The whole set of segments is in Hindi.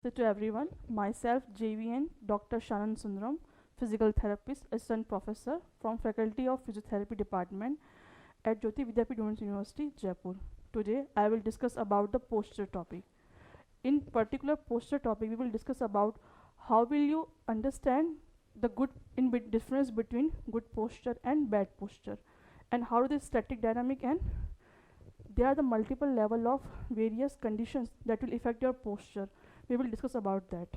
So to everyone, myself JVN Dr. Shannon Sundaram, physical therapist, assistant professor from Faculty of Physiotherapy Department at Jyoti Vidyapith Women's University, Jaipur. Today I will discuss about the posture topic. In particular posture topic, we will discuss about how will you understand the good difference between good posture and bad posture, and how the static dynamic and there are the multiple level of various conditions that will affect your posture. We will discuss about that.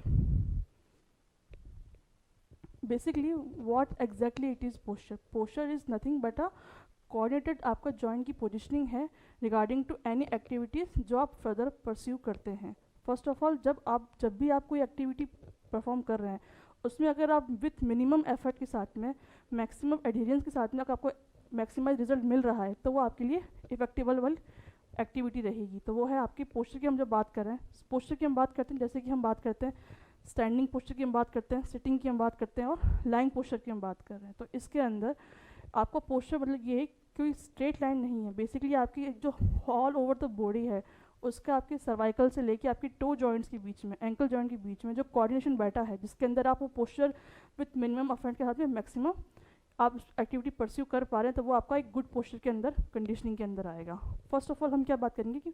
Basically what exactly it is posture is nothing but a coordinated आपका जॉइंट की पोजिशनिंग है रिगार्डिंग टू एनी एक्टिविटीज़ जो आप फर्दर परस्यू करते हैं. फर्स्ट ऑफ ऑल जब भी आप कोई एक्टिविटी परफॉर्म कर रहे हैं उसमें अगर आप विथ मिनिमम एफर्ट के साथ में मैक्सिमम एडहेरेंस के साथ में अगर आपको मैक्सिमाइज रिजल्ट मिल रहा है तो वो आपके लिए इफेक्टिबल वाली एक्टिविटी रहेगी. तो वो है आपकी पोस्चर की. हम जब बात कर रहे हैं पोस्चर की हम बात करते हैं जैसे कि हम बात करते हैं स्टैंडिंग पोस्चर की हम बात करते हैं, सिटिंग की हम बात करते हैं और लाइंग पोस्चर की हम बात कर रहे हैं. तो इसके अंदर आपका पोस्चर मतलब ये कोई स्ट्रेट लाइन नहीं है. बेसिकली आपकी जो ऑल ओवर द बॉडी है उसका आपके सर्वाइकल से लेके आपकी टो जॉइंट्स के बीच में, एंकल जॉइंट के बीच में जो कोऑर्डिनेशन बैठा है जिसके अंदर आप वो पोस्चर विथ मिनिमम एफर्ट के साथ में मैक्सिमम आप एक्टिविटी परस्यू कर पा रहे हैं तो वो आपका एक गुड पोस्चर के अंदर कंडीशनिंग के अंदर आएगा. फर्स्ट ऑफ ऑल हम क्या बात करेंगे कि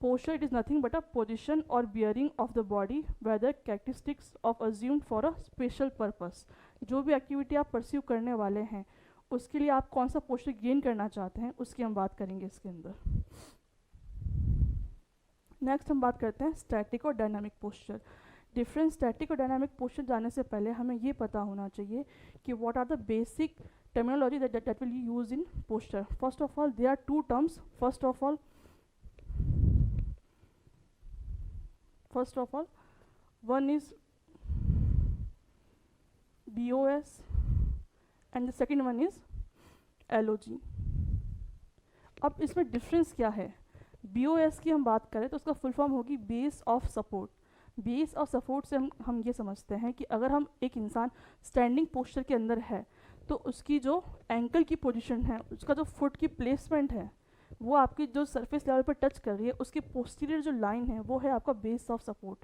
posture it is nothing but a position or bearing of the body whether characteristics of assumed for a special purpose. जो भी एक्टिविटी आप परस्यू करने वाले हैं उसके लिए आप कौन सा पोस्चर गेन करना चाहते हैं उसकी हम बात करेंगे इसके अंदर. नेक्स्ट हम बात करते हैं स्टैटिक और डायनामिक पोस्चर. डिफरेंस स्टैटिक और डायनामिक पोस्चर जाने से पहले हमें ये पता होना चाहिए कि what are the basic terminology that will use in posture. First of all there are two terms. First of all, one is BOS and the second one is LOG. अब इसमें डिफरेंस क्या है? BOS की हम बात करें तो उसका फुल फॉर्म होगी base of support. Base of support से हम ये समझते हैं कि अगर हम एक इंसान स्टैंडिंग पोस्चर के अंदर है तो उसकी जो एंकल की पोजीशन है, उसका जो फुट की प्लेसमेंट है वो आपकी जो सरफेस लेवल पर टच कर रही है उसकी पोस्टीरियर जो लाइन है वो है आपका बेस ऑफ सपोर्ट.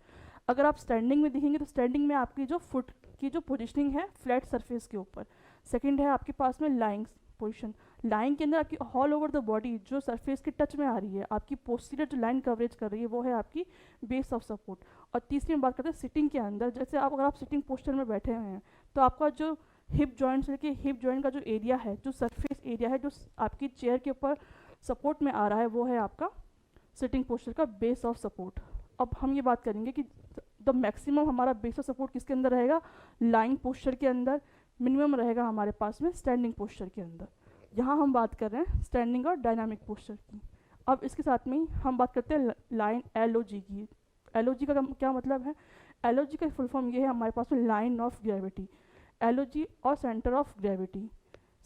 अगर आप स्टैंडिंग में देखेंगे तो स्टैंडिंग में आपकी जो फुट की जो पोजीशनिंग है फ्लैट सरफेस के ऊपर. सेकंड है आपके पास में लाइंग पोजीशन. लाइन के अंदर आपकी ऑल ओवर द बॉडी जो सरफेस के टच में आ रही है आपकी पोस्टीरियर जो लाइन कवरेज कर रही है वो है आपकी बेस ऑफ सपोर्ट. और तीसरी हम बात करते हैं सिटिंग के अंदर. जैसे अगर आप सिटिंग पोस्चर में बैठे हुए हैं तो आपका जो हिप जॉइंट से लेके हिप जॉइंट का जो एरिया है, जो सरफेस एरिया है जो आपकी चेयर के ऊपर सपोर्ट में आ रहा है वो है आपका सिटिंग पोस्चर का बेस ऑफ सपोर्ट. अब हम ये बात करेंगे कि द मैक्सिमम हमारा बेस ऑफ सपोर्ट किसके अंदर रहेगा? लाइंग पोस्चर के अंदर. मिनिमम रहेगा हमारे पास में स्टैंडिंग पोस्चर के अंदर. यहाँ हम बात कर रहे हैं स्टैंडिंग और डायनामिक पोस्चर की. अब इसके साथ में ही हम बात करते हैं लाइन LOG की. LOG का क्या मतलब है? LOG का फुल फॉर्म ये है हमारे पास में लाइन ऑफ ग्रेविटी. LOG और centre of gravity.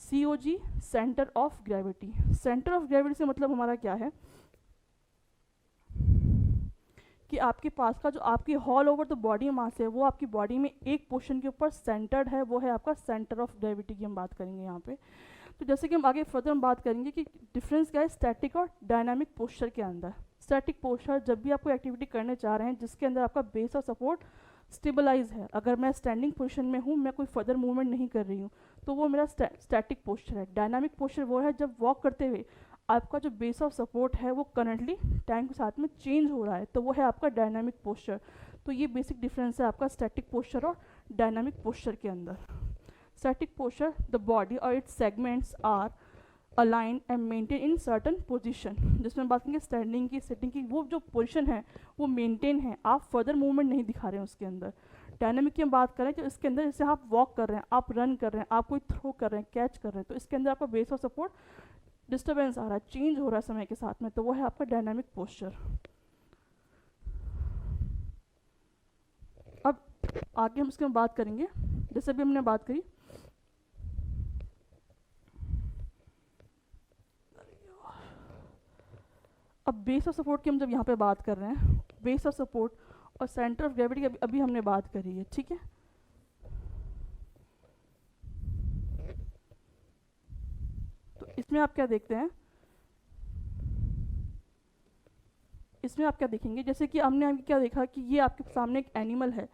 COG centre of gravity. Centre of gravity से मतलब हमारा क्या है कि आपके पास का जो आपकी all over the body mass है वो आपकी बॉडी में एक पोर्शन के ऊपर सेंटर्ड है, वो है आपका सेंटर ऑफ ग्रेविटी की हम बात करेंगे यहाँ पे. तो जैसे कि हम आगे फर्दर हम बात करेंगे कि डिफरेंस क्या है स्टैटिक और डायनामिक पोस्चर के अंदर. स्टैटिक पोस्चर जब भी आप कोई एक्टिविटी करने जा रहे हैं जिसके अंदर आपका बेस और सपोर्ट स्टेबलाइज है. अगर मैं स्टैंडिंग पोजीशन में हूँ, मैं कोई फर्दर मूवमेंट नहीं कर रही हूँ तो वो मेरा स्टैटिक पोस्चर है. डायनामिक पोस्चर वो है जब वॉक करते हुए आपका जो बेस ऑफ सपोर्ट है वो करंटली टाइम के साथ में चेंज हो रहा है तो वो है आपका डायनामिक पोस्चर. तो ये बेसिक डिफरेंस है आपका स्टैटिक पोस्चर और डायनामिक पोस्चर के अंदर. स्टैटिक पोस्चर द बॉडी और its segments are align and maintain in certain position. जिसमें बात करेंगे स्टैंडिंग की, सिटिंग की, वो जो पोजीशन है वो मेंटेन है, आप फर्दर मूवमेंट नहीं दिखा रहे हैं उसके अंदर. डायनामिक की हम बात करें तो इसके अंदर जैसे आप वॉक कर रहे हैं, आप रन कर रहे हैं, आप कोई थ्रो कर रहे हैं, कैच कर रहे हैं तो इसके अंदर आपका बेस ऑफ सपोर्ट डिस्टर्बेंस आ रहा है, चेंज हो रहा है समय के साथ में तो वो है आपका डायनामिक पोस्चर. अब आगे हम इसके में बात करेंगे जैसे भी हमने बात करी अब बेस ऑफ सपोर्ट की हम जब यहाँ पे बात कर रहे हैं बेस ऑफ सपोर्ट और सेंटर ऑफ ग्रेविटी की अभी हमने बात करी है. ठीक है, तो इसमें आप क्या देखते हैं इसमें आप क्या देखेंगे, जैसे कि हमने अभी क्या देखा कि ये आपके सामने एक एनिमल है,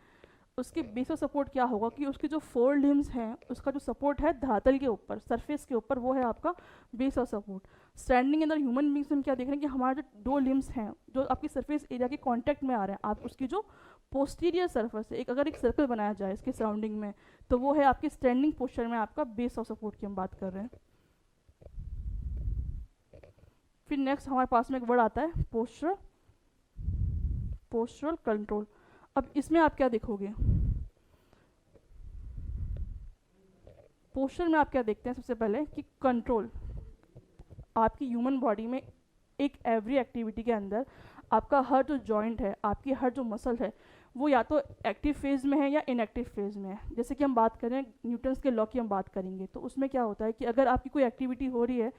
उसके बेस ऑफ सपोर्ट क्या होगा कि उसके जो 4 लिम्स हैं उसका जो सपोर्ट है धरातल के ऊपर, सरफेस के ऊपर, वो है आपका बेस ऑफ सपोर्ट। स्टैंडिंग अंदर ह्यूमन बींग्स में क्या देख रहे हैं कि हमारे जो 2 लिम्स हैं जो आपकी सरफेस एरिया के कांटेक्ट में आ रहे हैं, आप उसकी जो पोस्टीरियर सरफेस है, अगर एक सर्कल बनाया जाए इसके सराउंडिंग में, तो वो है आपके स्टैंडिंग पोस्चर में आपका बेस ऑफ सपोर्ट की हम बात कर रहे हैं। फिर नेक्स्ट हमारे पास में एक वर्ड आता है पोस्चरल कंट्रोल। अब इसमें आप क्या देखोगे, पोस्चर में आप क्या देखते हैं सबसे पहले कि कंट्रोल आपकी ह्यूमन बॉडी में एक एवरी एक्टिविटी के अंदर आपका हर जो जॉइंट है, आपकी हर जो मसल है, वो या तो एक्टिव फेज में है या इनएक्टिव फेज में है। जैसे कि हम बात करें न्यूटन्स के लॉ की हम बात करेंगे, तो उसमें क्या होता है कि अगर आपकी कोई एक्टिविटी हो रही है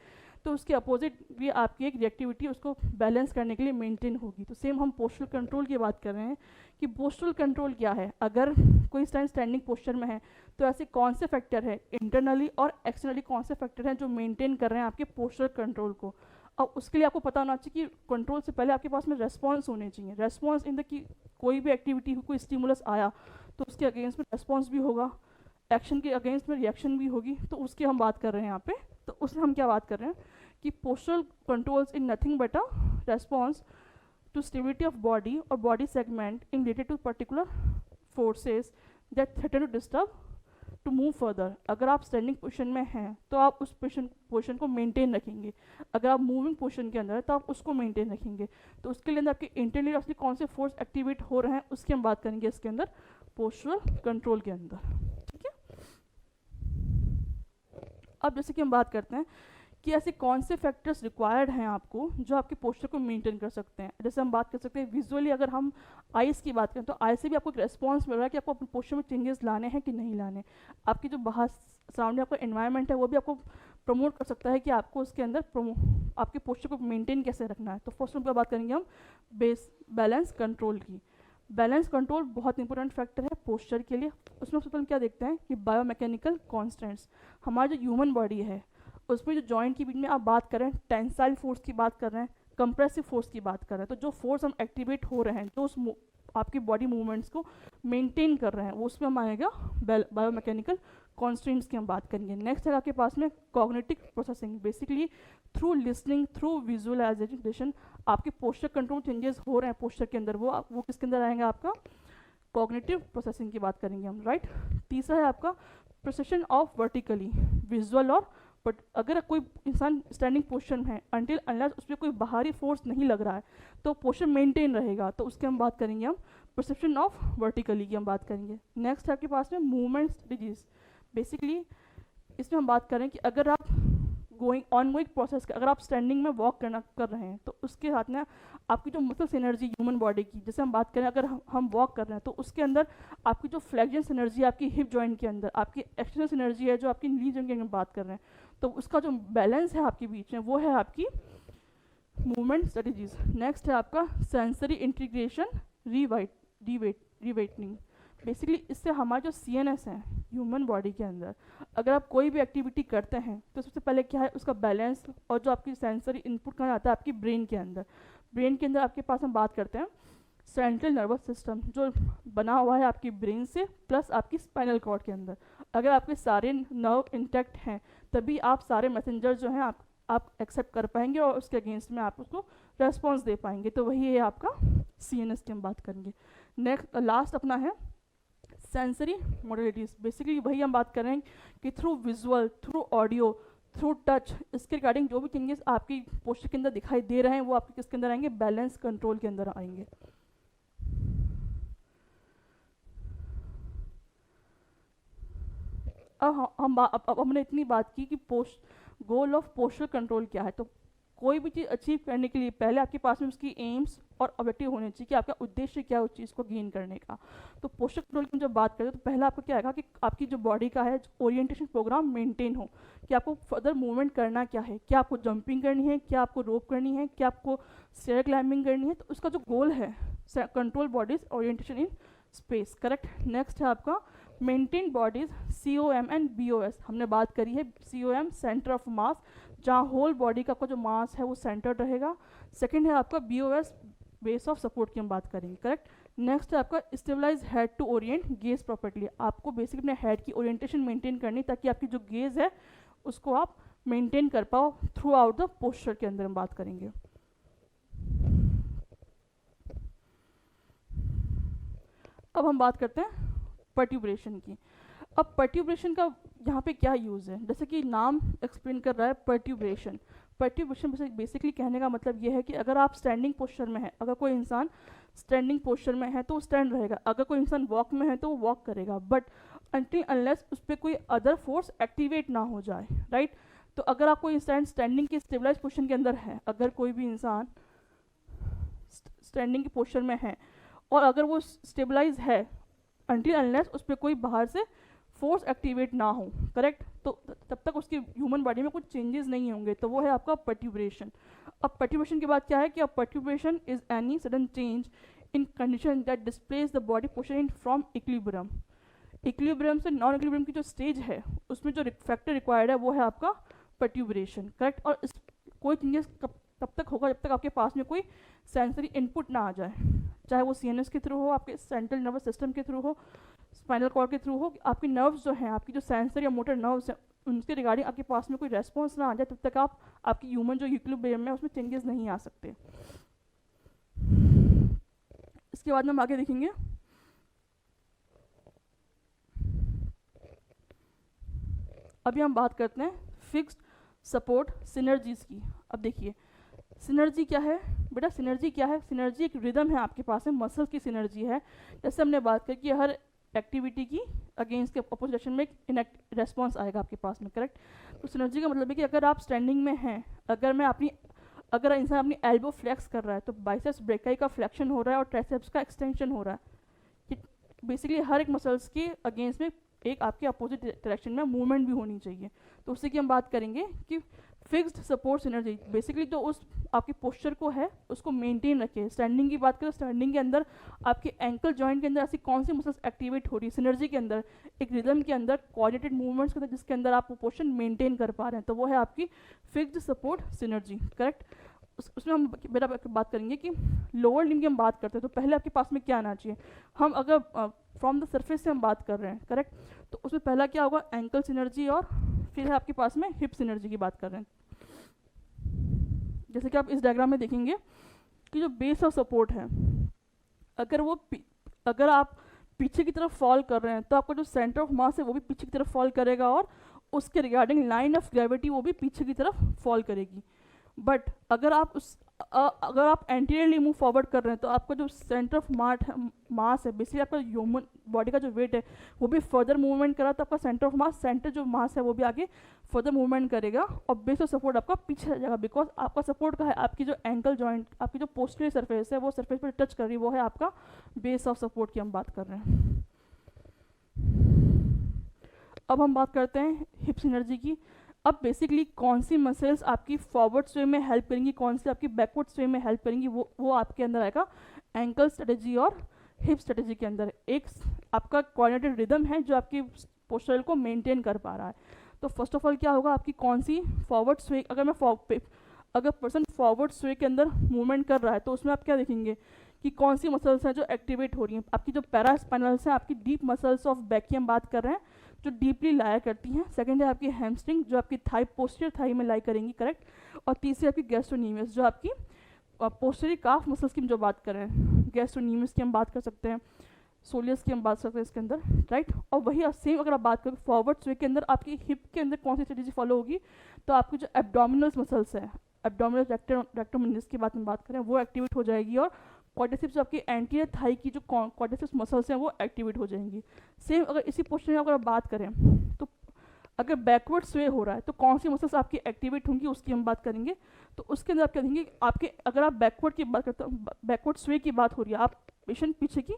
तो उसके अपोजिट भी आपकी एक रिएक्टिविटी उसको बैलेंस करने के लिए मेंटेन होगी। तो सेम हम पोस्चरल कंट्रोल की बात कर रहे हैं कि पोस्चरल कंट्रोल क्या है, अगर कोई स्टैंडिंग पोस्चर में है तो ऐसे कौन से फैक्टर है इंटरनली और एक्सटर्नली, कौन से फैक्टर हैं जो मेंटेन कर रहे हैं आपके पोस्चरल कंट्रोल को। अब उसके लिए आपको पता होना चाहिए कि कंट्रोल से पहले आपके पास में रेस्पॉन्स होने चाहिए। रेस्पॉन्स इन द कि कोई भी एक्टिविटी कोई स्टिमुलस आया तो उसके अगेंस्ट में रेस्पॉन्स भी होगा, एक्शन के अगेंस्ट में रिएक्शन भी होगी, तो उसकी हम बात कर रहे हैं यहाँ पे। तो उसमें हम क्या बात कर रहे हैं कि postural controls in nothing but a response to stability of body और body segment in related to particular forces that threaten to disturb to move further. अगर आप स्टैंडिंग पोजीशन में हैं तो आप उस पोजीशन को मेंटेन रखेंगे, अगर आप मूविंग पोजीशन के अंदर है तो आप उसको मेंटेन रखेंगे। तो उसके लिए अंदर आपके इंटरनली एक्चुअली कौन से फोर्स एक्टिवेट हो रहे हैं उसकी हम बात करेंगे इसके अंदर पोस्चरल कंट्रोल के अंदर, ठीक है। अब जैसे कि हम बात करते हैं कि ऐसे कौन से फैक्टर्स रिक्वायर्ड हैं आपको जो आपके पोस्चर को मेंटेन कर सकते हैं। जैसे हम बात कर सकते हैं विजुअली, अगर हम आइज़ की बात करें तो आई से भी आपको एक रेस्पॉन्स मिल रहा है कि आपको अपने पोस्चर में चेंजेस लाने हैं कि नहीं लाने। आपकी जो बाहर सराउंडिंग आपका एनवायरनमेंट है वो भी आपको प्रमोट कर सकता है कि आपको उसके अंदर आपके पोस्चर को मेंटेन कैसे रखना है। तो फर्स्ट हम क्या बात करेंगे हम बैलेंस कंट्रोल की। बैलेंस कंट्रोल बहुत इंपॉर्टेंट फैक्टर है पोस्चर के लिए। उसमें सबसे पहले क्या देखते हैं कि बायोमैकेनिकल कॉन्स्टेंट्स, हमारी जो ह्यूमन बॉडी है उसमें जो जॉइंट के बीच में आप बात कर रहे हैं, टेंसाइल फोर्स की बात कर रहे हैं, कंप्रेसिव फोर्स की बात कर रहे हैं, तो जो फोर्स हम एक्टिवेट हो रहे हैं जो उस आपकी बॉडी मूवमेंट्स को मेंटेन कर रहे हैं वो उसमें हम आएगा बायोमैकेनिकल कॉन्स्टेंट्स की हम बात करेंगे। नेक्स्ट है आपके पास में cognitive processing. Basically through listening, through visualisation आपके पोस्चर कंट्रोल चेंजेस हो रहे हैं पोस्चर के अंदर, वो किसके अंदर आएंगे, आपका कॉग्निटिव प्रोसेसिंग की बात करेंगे हम, राइट। तीसरा है आपका प्रोसेशन ऑफ वर्टिकली, विजुअल और बट अगर कोई इंसान स्टैंडिंग पोजीशन है अनटिल अनलेस उस पर कोई बाहरी फोर्स नहीं लग रहा है तो पोस्चर मेंटेन रहेगा, तो उसके हम बात करेंगे हम परसेप्शन ऑफ वर्टिकली की हम बात करेंगे। नेक्स्ट है आपके पास में मूवमेंट स्ट्रेटजीज। बेसिकली इसमें हम बात करें कि अगर आप ऑनगोइंग प्रोसेस अगर आप स्टैंडिंग में वॉक कर रहे हैं तो उसके साथ में आपकी जो मसल्स एनर्जी ह्यूमन बॉडी की, जैसे हम बात करें अगर हम वॉक कर रहे हैं तो उसके अंदर आपकी जो फ्लेक्शन एनर्जी है आपकी हिप जॉइंट के अंदर, आपकी एक्सटेंशन एनर्जी है जो आपकी नी जॉइंट के अंदर बात कर रहे हैं, तो उसका जो बैलेंस है आपके बीच में वो है आपकी मूवमेंट स्ट्रेटजीज। नेक्स्ट है आपका सेंसरी इंटीग्रेशन रिवेटनिंग। बेसिकली इससे हमारा जो CNS है ह्यूमन बॉडी के अंदर, अगर आप कोई भी एक्टिविटी करते हैं तो सबसे पहले क्या है उसका बैलेंस और जो आपकी सेंसरी इनपुट कहाँ जाता है आपकी ब्रेन के अंदर। ब्रेन के अंदर आपके पास हम बात करते हैं सेंट्रल नर्वस सिस्टम जो बना हुआ है आपकी ब्रेन से प्लस आपकी स्पाइनल कॉर्ड के अंदर। अगर आपके सारे नर्व इंटैक्ट हैं तभी आप सारे मैसेंजर जो हैं आप एक्सेप्ट कर पाएंगे और उसके अगेंस्ट में आप उसको रेस्पॉन्स दे पाएंगे, तो वही है आपका CNS की हम बात करेंगे। नेक्स्ट लास्ट अपना है सेंसरी मोडलिटीज़। बेसिकली वही हम बात कर रहे हैं कि through visual, through audio, through touch, इसके रिगार्डिंग जो भी चेंजेस आपकी पोस्चर के अंदर दिखाई दे रहे हैं वो आपके किसके अंदर आएंगे, बैलेंस कंट्रोल के अंदर आएंगे। अब हमने इतनी बात की कि गोल ऑफ पोस्चर कंट्रोल क्या है। तो कोई भी चीज़ अचीव करने के लिए पहले आपके पास में उसकी एम्स और ऑब्जेक्टिव होने चाहिए कि आपका उद्देश्य क्या है उस चीज़ को गेन करने का। तो पोस्चर कंट्रोल की जब बात करें तो पहला आपको क्या आएगा कि आपकी जो बॉडी का है ओरिएंटेशन प्रोग्राम मेंटेन हो, कि आपको फर्दर मूवमेंट करना क्या है, क्या आपको जंपिंग करनी है, क्या आपको रोप करनी है, क्या आपको स्टेयर क्लाइंबिंग करनी है। तो उसका जो गोल है control bodies orientation in space, correct. Next है आपका maintain bodies COM and BOS। हमने बात करी है COM सेंटर ऑफ मास, जहाँ होल बॉडी का आपका जो मास है वो सेंटर्ड रहेगा। सेकंड है आपका BOS बेस ऑफ सपोर्ट की हम बात करेंगे, करेक्ट। नेक्स्ट है आपका stabilise head to orient gaze properly. आपको बेसिकली अपने हेड की ओरिएंटेशन मेंटेन करनी ताकि आपकी जो गेज है उसको आप मेंटेन कर पाओ थ्रू आउट द पोस्चर के अंदर हम बात करेंगे। अब हम बात करते हैं पर्ट्यूबरेशन की। अब पर्ट्यूबरेशन का यहाँ पे क्या यूज़ है, जैसे कि नाम एक्सप्लेन कर रहा है पर्ट्यूबरेशन। पर्ट्यूबरेशन बेसिकली कहने का मतलब ये है कि अगर आप स्टैंडिंग पोस्चर में है, अगर कोई इंसान स्टैंडिंग पोस्चर में है तो वो स्टैंड रहेगा, अगर कोई इंसान वॉक में है तो वो वॉक करेगा, बट अनटिल अनलेस उस पर कोई अदर फोर्स एक्टिवेट ना हो जाए, राइट। तो अगर आप कोई इंसान स्टैंडिंग के स्टेबलाइज पोजिशन के अंदर है, अगर कोई भी इंसान स्टैंडिंग के पोस्चर में है और अगर वो स्टेबलाइज है अनटिल अनलेस उस पर कोई बाहर से फोर्स एक्टिवेट ना हो, करेक्ट, तो तब तक उसकी ह्यूमन बॉडी में कुछ चेंजेस नहीं होंगे, तो वो है आपका पर्ट्यूबरेशन। अब पर्ट्यूबरेशन के बाद क्या है कि अब perturbation is any sudden change in condition that displace the body posture in from equilibrium. Equilibrium से नॉन इक्विलिब्रियम की जो स्टेज है उसमें जो फैक्टर रिक्वायर्ड है वो है आपका पर्ट्यूबरेशन, करेक्ट। और कोई चेंजेस तब तक होगा जब तक आपके पास में कोई सेंसरी इनपुट ना आ जाए, चाहे वो सीएनएस के थ्रू हो, आपके सेंट्रल नर्वस सिस्टम के थ्रू हो, स्पाइनल कॉर्ड के थ्रू हो, आपके नर्व्स जो हैं, आपकी जो सेंसर या मोटर नर्व्स हैं, उनके रिगार्डिंग आपके पास में कोई रेस्पॉन्स ना आ जाए तब तक आप आपकी ह्यूमन जो इक्विलिब्रियम है उसमें चेंजेस नहीं आ सकते। इसके बाद में हम आगे देखेंगे अभी हम बात करते हैं फिक्स्ड सपोर्ट सिनर्जीज की। अब देखिए सिनर्जी क्या है बेटा, सिनर्जी क्या है, सिनर्जी एक रिदम है आपके पास में, मसल की सिनर्जी है। जैसे हमने बात की कि हर एक्टिविटी की अगेंस्ट के अपोजिट डायरेक्शन में एक रेस्पॉन्स आएगा आपके पास में, करेक्ट। तो सिनर्जी का मतलब है कि अगर आप स्टैंडिंग में हैं, अगर इंसान अपनी एल्बो फ्लेक्स कर रहा है तो बाइसेप्स ब्रेकाई का फ्लेक्शन हो रहा है और ट्राइसेप्स का एक्सटेंशन हो रहा है। बेसिकली हर एक मसल्स के अगेंस्ट में एक आपके अपोजिट डायरेक्शन में मूवमेंट भी होनी चाहिए। तो उससे कि हम बात करेंगे कि फिक्स्ड सपोर्ट सिनर्जी बेसिकली तो उस आपके पोस्चर को है उसको मेंटेन रखे। स्टैंडिंग की बात करें, स्टैंडिंग के अंदर आपके एंकल जॉइंट के अंदर ऐसी कौन सी मसल्स एक्टिवेट हो रही है सिनर्जी के अंदर, एक रिदम के अंदर, कोऑर्डिनेटेड मूवमेंट्स के अंदर, जिसके अंदर आप वो पोस्चर मेंटेन कर पा रहे हैं, तो वो है आपकी फिक्स्ड सपोर्ट सिनर्जी, करेक्ट। उसमें हम बेटा बात करेंगे कि लोअर लिम्ब की हम बात करते हैं तो पहले आपके पास में क्या आना चाहिए। हम अगर फ्रॉम द सरफेस से हम बात कर रहे हैं, करेक्ट, तो उसमें पहला क्या होगा, एंकल सिनर्जी, और फिर है आपके पास में हिप सिनर्जी की बात कर रहे हैं। जैसे कि आप इस डायग्राम में देखेंगे कि जो बेस ऑफ सपोर्ट है, अगर आप पीछे की तरफ फॉल कर रहे हैं तो आपका जो सेंटर ऑफ मास है वो भी पीछे की तरफ फॉल करेगा और उसके रिगार्डिंग लाइन ऑफ ग्रेविटी वो भी पीछे की तरफ फॉल करेगी। बट अगर आप एंटीरियरली मूव फॉरवर्ड कर रहे हैं तो आपका जो सेंटर ऑफ मास है, बेसिकली आपका ह्यूमन बॉडी का जो वेट है वो भी फर्दर मूवमेंट करा, तो आपका सेंटर जो मास है वो भी आगे फर्दर मूवमेंट करेगा और बेस ऑफ सपोर्ट आपका पीछे रह जाएगा। बिकॉज आपका सपोर्ट का है आपकी जो एंकल जॉइंट, आपकी जो पोस्टीरियर सरफेस है वो सरफेस पर टच कर रही है, वो है आपका बेस ऑफ सपोर्ट की हम बात कर रहे हैं। अब हम बात करते हैं हिप सिनर्जी की। अब बेसिकली कौन सी मसल्स आपकी फॉरवर्ड स्वे में हेल्प करेंगी, कौन सी आपकी बैकवर्ड स्वे में हेल्प करेंगी, वो आपके अंदर आएगा एंकल स्ट्रेटजी और हिप स्ट्रेटजी के अंदर। एक आपका कोऑर्डिनेटेड रिदम है जो आपकी पोस्चर को मेंटेन कर पा रहा है। तो फर्स्ट ऑफ ऑल क्या होगा, आपकी कौन सी फॉरवर्ड स्वे, अगर पर्सन फॉरवर्ड स्वे के अंदर मूवमेंट कर रहा है तो उसमें आप क्या देखेंगे कि कौन सी मसल्स हैं जो एक्टिवेट हो रही हैं। आपकी जो पैरास्पाइनल्स हैं, आपकी डीप मसल्स ऑफ बैक की हम बात कर रहे हैं जो डीपली लाया करती हैं। सेकंड है आपकी हैमस्ट्रिंग जो आपकी थाई, पोस्टीरियर थाई में लाई करेंगी, करेक्ट। और तीसरी आपकी गैस्ट्रोनीमियस जो आपकी पोस्टीरियर काफ मसल्स की हम जो बात कर रहे हैं, गैस्ट्रोनीमियस की हम बात कर सकते हैं, सोलियस की हम बात कर सकते हैं इसके अंदर, राइट। और वही सेम अगर आप बात करें फॉरवर्ड स्वे के अंदर आपकी हिप के अंदर कौन सी स्ट्रेटेजी फॉलो होगी, तो आपकी जो एब्डोमिनल मसल्स है, एब्डोमिनल रेक्टोमिनस की बात करें वो एक्टिवेट हो जाएगी और क्वाड्रिसेप्स आपकी एंटीरियर थाई की जो क्वाड्रिसेप्स मसल्स हैं वो एक्टिवेट हो जाएंगी। सेम अगर इसी पोस्चर में अगर आप बात करें तो अगर बैकवर्ड स्वे हो रहा है तो कौन सी मसल्स आपकी एक्टिवेट होंगी उसकी हम बात करेंगे। तो उसके अंदर आप क्या देखेंगे, आपके अगर आप बैकवर्ड की बात करते हैं, बैकवर्ड स्वे की बात हो रही है, आप पेशेंट पीछे की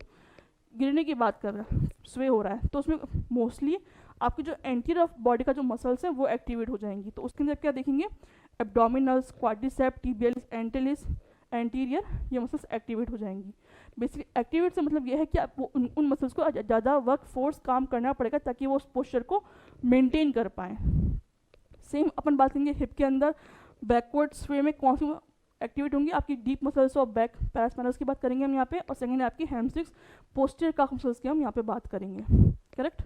गिरने की बात कर रहे हैं, स्वे हो रहा है, तो उसमें मोस्टली आपकी जो एंटीरियर ऑफ बॉडी का जो मसल्स हैं वो एक्टिवेट हो जाएंगी। तो उसके अंदर क्या देखेंगे, एब्डोमिनल्स, क्वाड्रिसेप, टिबियलिस, एंटेलिस, एंटीरियर, ये मसल्स एक्टिवेट हो जाएंगी। बेसिकली एक्टिवेट से मतलब ये है कि आपको उन मसल्स को ज़्यादा वर्क फोर्स काम करना पड़ेगा ताकि वो उस पोस्चर को मेंटेन कर पाएँ। सेम अपन बात करेंगे हिप के अंदर बैकवर्ड स्वे में कौन सी एक्टिवेट होंगी आपकी डीप मसल्स ऑफ बैक पैरास्पाइनस की बात करेंगे हम यहाँ पे, और सेकेंड है आपकी हैमस्ट्रिंग्स पोस्टीरियर काफ मसल्स की हम यहाँ पे बात करेंगे, करेक्ट।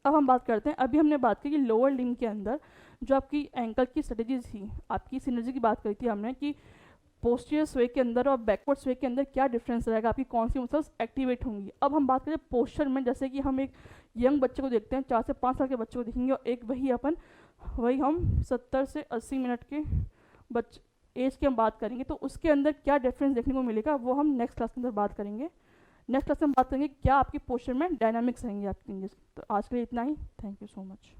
अब हम बात करते हैं, अभी हमने बात की कि लोअर लिम्ब के अंदर जो आपकी एंकल की स्ट्रेटेजीज थी, आपकी सिनर्जी की बात करी थी हमने कि पोस्टीरियर स्वे के अंदर और बैकवर्ड स्वे के अंदर क्या डिफरेंस रहेगा, आपकी कौन सी मसल्स एक्टिवेट होंगी। अब हम बात करें पोस्चर में, जैसे कि हम एक यंग बच्चे को देखते हैं, 4 से 5 साल के बच्चे को देखेंगे, और एक वही हम 70 से 80 मिनट के एज की हम बात करेंगे, तो उसके अंदर क्या डिफरेंस देखने को मिलेगा वो हम नेक्स्ट क्लास के अंदर बात करेंगे। नेक्स्ट क्लास में हम बात करेंगे क्या आपकी पोस्चर में डायनामिक्स रहेंगे आपकी चेंजेस। तो आज के लिए इतना ही, थैंक यू सो मच।